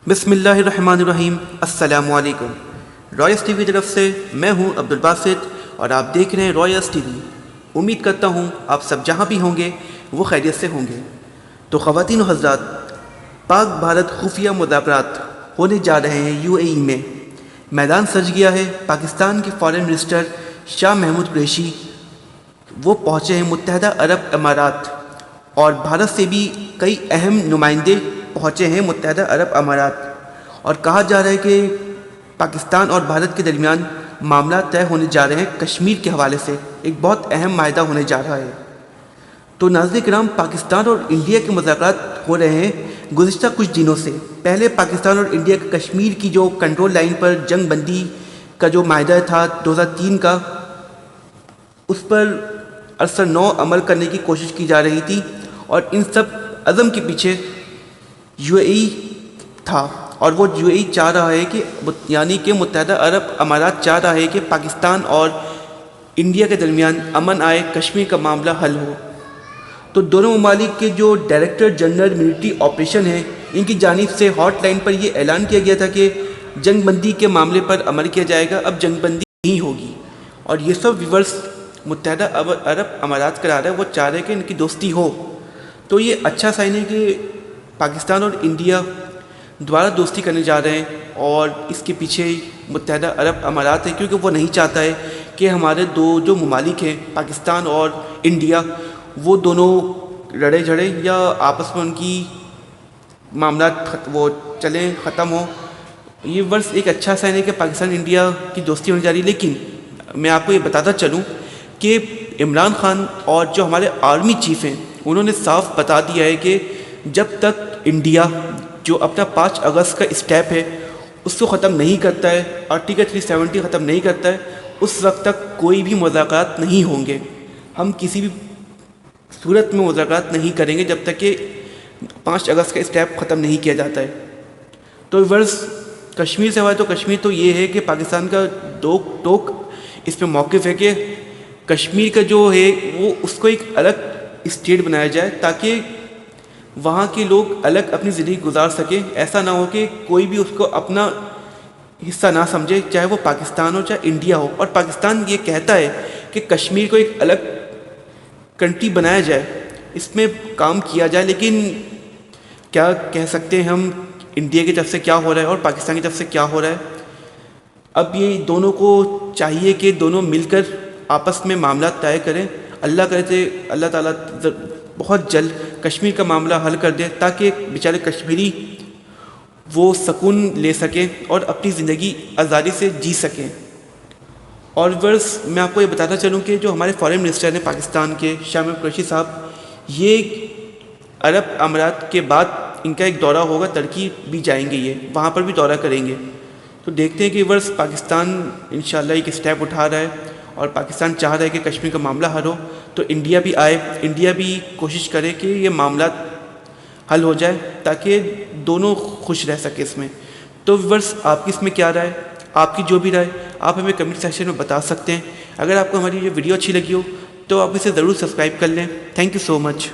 बिस्मिल्लाहिर्रहमानिर्रहीम। अस्सलामुअलैकुम। Royce TV की तरफ से मैं हूं अब्दुल बासित और आप देख रहे हैं रॉयस टीवी। उम्मीद करता हूं आप सब जहां भी होंगे वो खैरियत से होंगे। तो ख़वातीन और हज़रात, पाक भारत खुफिया मुज़ाकरात होने जा रहे हैं यूएई में। मैदान सज गया है। पाकिस्तान के फ़ॉरेन मिनिस्टर शाह महमूद कुरैशी वो पहुँचे हैं मुत्तहदा अरब अमारात, और भारत से भी कई अहम नुमाइंदे पहुँचे हैं मुत्तहदा अरब अमारात। और कहा जा रहा है कि पाकिस्तान और भारत के दरमियान मामला तय होने जा रहे हैं कश्मीर के हवाले से। एक बहुत अहम मायदा होने जा रहा है। तो नाज़रीन किराम, पाकिस्तान और इंडिया के मुज़ाकरात हो रहे हैं गुज़िश्ता कुछ दिनों से। पहले पाकिस्तान और इंडिया के कश्मीर की जो कंट्रोल लाइन पर जंग बंदी का जो मायदा था 2003 का, उस पर अरसर 9 अमल करने की कोशिश की जा रही थी। और इन सब अज़म के पीछे यूएई था। और वो यूएई चाह रहा है कि यानी कि मुत्तहदा अरब अमारात चाह रहा है कि पाकिस्तान और इंडिया के दरमियान अमन आए, कश्मीर का मामला हल हो। तो दोनों ममालिक के जो डायरेक्टर जनरल मिलिट्री ऑपरेशन है, इनकी जानिब से हॉटलाइन पर यह ऐलान किया गया था कि जंगबंदी के मामले पर अमल किया जाएगा, अब जंगबंदी नहीं होगी। और ये सब व्यूवर्स मुत्तहदा अरब अमारात करा रहा है, वो चाह रहे हैं कि इनकी दोस्ती हो। तो ये अच्छा साइन है कि पाकिस्तान और इंडिया दोबारा दोस्ती करने जा रहे हैं, और इसके पीछे मुत्तहदा अरब अमारात है, क्योंकि वो नहीं चाहता है कि हमारे दो जो ममालिक हैं पाकिस्तान और इंडिया, वो दोनों लड़े झड़े या आपस में उनकी मामला वो चलें, ख़त्म हो। ये वर्ष एक अच्छा साइन है कि पाकिस्तान इंडिया की दोस्ती होने जा रही है। लेकिन मैं आपको ये बताता चलूँ कि इमरान खान और जो हमारे आर्मी चीफ़ हैं, उन्होंने साफ बता दिया है कि जब तक इंडिया जो अपना 5 अगस्त का स्टेप है उसको ख़त्म नहीं करता है, आर्टिकल 370 ख़त्म नहीं करता है, उस वक्त तक कोई भी मुज़ाकरात नहीं होंगे। हम किसी भी सूरत में मुज़ाकरात नहीं करेंगे जब तक कि 5 अगस्त का स्टेप ख़त्म नहीं किया जाता है। तो वर्ष कश्मीर से हुआ है, तो कश्मीर तो ये है कि पाकिस्तान का टोक इस पर मौक़िफ़ है कि कश्मीर का जो है वो उसको एक अलग स्टेट बनाया जाए, ताकि वहाँ के लोग अलग अपनी ज़िंदगी गुजार सकें। ऐसा ना हो कि कोई भी उसको अपना हिस्सा ना समझे, चाहे वो पाकिस्तान हो चाहे इंडिया हो। और पाकिस्तान ये कहता है कि कश्मीर को एक अलग कंट्री बनाया जाए, इसमें काम किया जाए। लेकिन क्या कह सकते हैं हम, इंडिया की तरफ से क्या हो रहा है और पाकिस्तान की तरफ से क्या हो रहा है। अब ये दोनों को चाहिए कि दोनों मिलकर आपस में मामला तय करें। अल्लाह करे थे अल्लाह ताला बहुत जल्द कश्मीर का मामला हल कर दे, ताकि बेचारे कश्मीरी वो सुकून ले सकें और अपनी ज़िंदगी आज़ादी से जी सकें। और वर्ष मैं आपको ये बताता चलूँ कि जो हमारे फॉरेन मिनिस्टर हैं पाकिस्तान के, शाह महमूद कुरैशी साहब, ये अरब अमारात के बाद इनका एक दौरा होगा, तुर्की भी जाएंगे, ये वहाँ पर भी दौरा करेंगे। तो देखते हैं कि वर्ष पाकिस्तान इंशाल्लाह एक स्टेप उठा रहा है और पाकिस्तान चाह रहा है कि कश्मीर का मामला हल हो, तो इंडिया भी आए, इंडिया भी कोशिश करे कि ये मामला हल हो जाए, ताकि दोनों खुश रह सके इसमें। तो व्यूअर्स, आपकी इसमें क्या राय, आपकी जो भी राय आप हमें कमेंट सेक्शन में बता सकते हैं। अगर आपको हमारी ये वीडियो अच्छी लगी हो तो आप इसे ज़रूर सब्सक्राइब कर लें। Thank you so much.